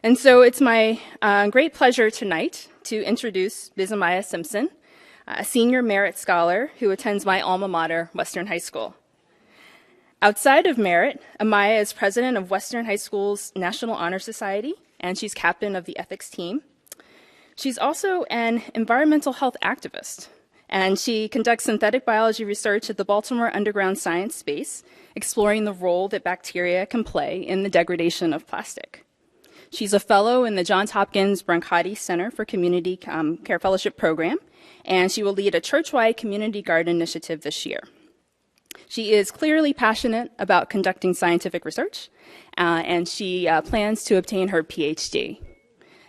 And so it's my great pleasure tonight to introduce Ms. Amaya Simpson, a senior merit scholar who attends my alma mater, Western High School. Outside of merit, Amaya is president of Western High School's National Honor Society, and she's captain of the ethics team. She's also an environmental health activist, and she conducts synthetic biology research at the Baltimore Underground Science Space, exploring the role that bacteria can play in the degradation of plastic. She's a fellow in the Johns Hopkins Brancati Center for Community Care Fellowship Program, and she will lead a church-wide community garden initiative this year. She is clearly passionate about conducting scientific research, and she plans to obtain her PhD.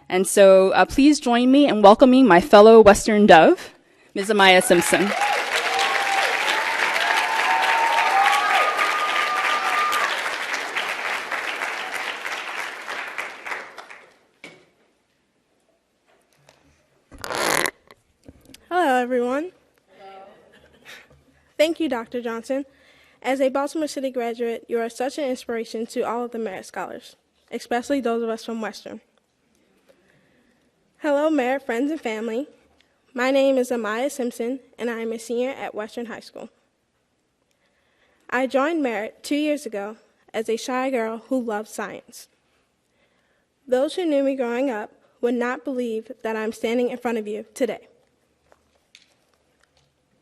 And so please join me in welcoming my fellow Western Dove, Ms. Amaya Simpson. Hello, everyone. Hello. Thank you, Dr. Johnson. As a Baltimore City graduate, you are such an inspiration to all of the merit scholars, especially those of us from Western. Hello, merit friends and family. My name is Amaya Simpson, and I am a senior at Western High School. I joined merit 2 years ago as a shy girl who loved science. Those who knew me growing up would not believe that I'm standing in front of you today.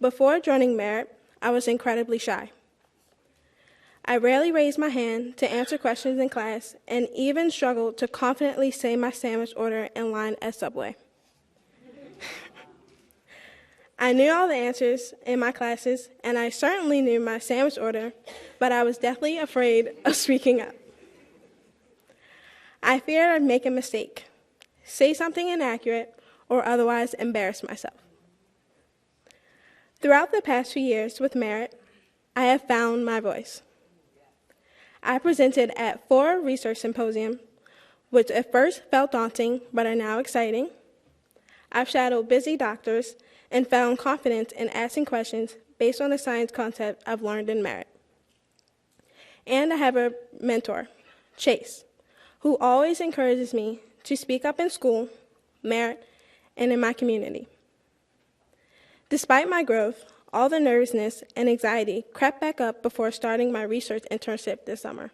Before joining merit, I was incredibly shy. I rarely raised my hand to answer questions in class and even struggled to confidently say my sandwich order in line at Subway. I knew all the answers in my classes, and I certainly knew my sandwich order, but I was deathly afraid of speaking up. I feared I'd make a mistake, say something inaccurate, or otherwise embarrass myself. Throughout the past few years with merit, I have found my voice. I presented at 4 research symposiums, which at first felt daunting but are now exciting. I've shadowed busy doctors and found confidence in asking questions based on the science concept I've learned in merit. And I have a mentor, Chase, who always encourages me to speak up in school, merit, and in my community. Despite my growth, all the nervousness and anxiety crept back up before starting my research internship this summer.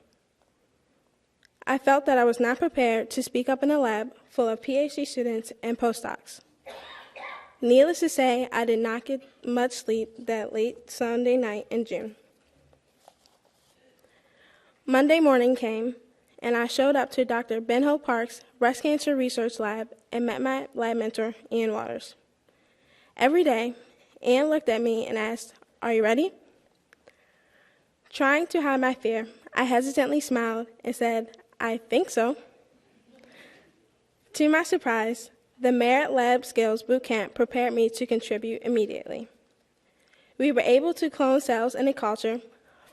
I felt that I was not prepared to speak up in a lab full of PhD students and postdocs. Needless to say, I did not get much sleep that late Sunday night in June. Monday morning came, and I showed up to Dr. Ben-Ho Park's breast cancer research lab and met my lab mentor, Ian Waters. Every day, Ian looked at me and asked, "Are you ready?" Trying to hide my fear, I hesitantly smiled and said, "I think so." To my surprise, the Merit Lab Skills Bootcamp prepared me to contribute immediately. We were able to clone cells in a culture,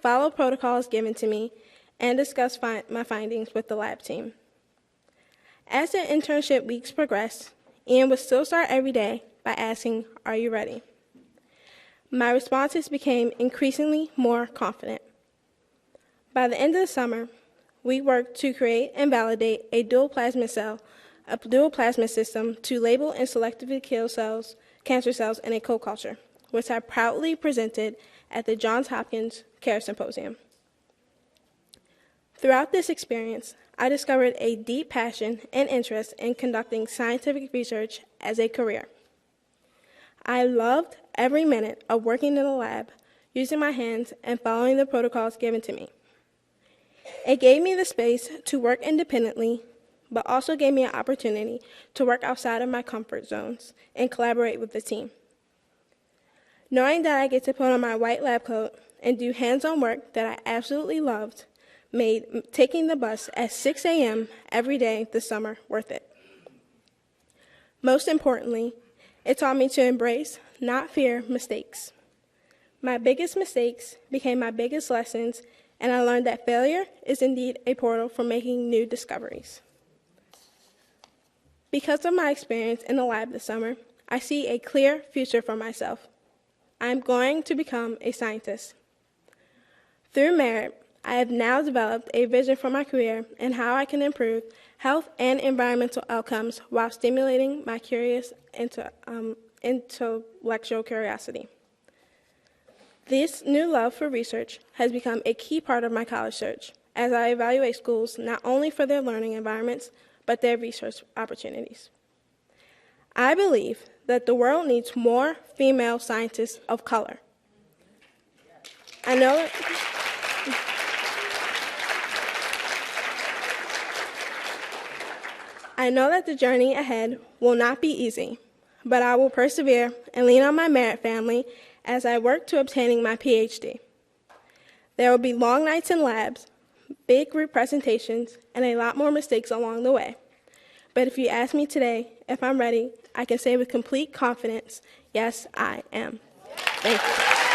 follow protocols given to me, and discuss my findings with the lab team. As the internship weeks progressed, Ian would still start every day by asking, "Are you ready?" My responses became increasingly more confident. By the end of the summer, we worked to create and validate a dual plasmid system to label and selectively kill cancer cells in a co-culture, which I proudly presented at the Johns Hopkins Care Symposium. Throughout this experience, I discovered a deep passion and interest in conducting scientific research as a career. I loved every minute of working in the lab, using my hands and following the protocols given to me. It gave me the space to work independently, but also gave me an opportunity to work outside of my comfort zones and collaborate with the team. Knowing that I get to put on my white lab coat and do hands-on work that I absolutely loved made taking the bus at 6 a.m. every day this summer worth it. Most importantly, it taught me to embrace, not fear, mistakes. My biggest mistakes became my biggest lessons, and I learned that failure is indeed a portal for making new discoveries. Because of my experience in the lab this summer, I see a clear future for myself. I'm going to become a scientist. Through merit, I have now developed a vision for my career and how I can improve health and environmental outcomes while stimulating my curious intellectual curiosity. This new love for research has become a key part of my college search as I evaluate schools not only for their learning environments, but their research opportunities. I believe that the world needs more female scientists of color. I know that the journey ahead will not be easy, but I will persevere and lean on my Merit family as I work to obtaining my PhD. There will be long nights in labs, big group presentations, and a lot more mistakes along the way. But if you ask me today if I'm ready, I can say with complete confidence, yes, I am. Thank you.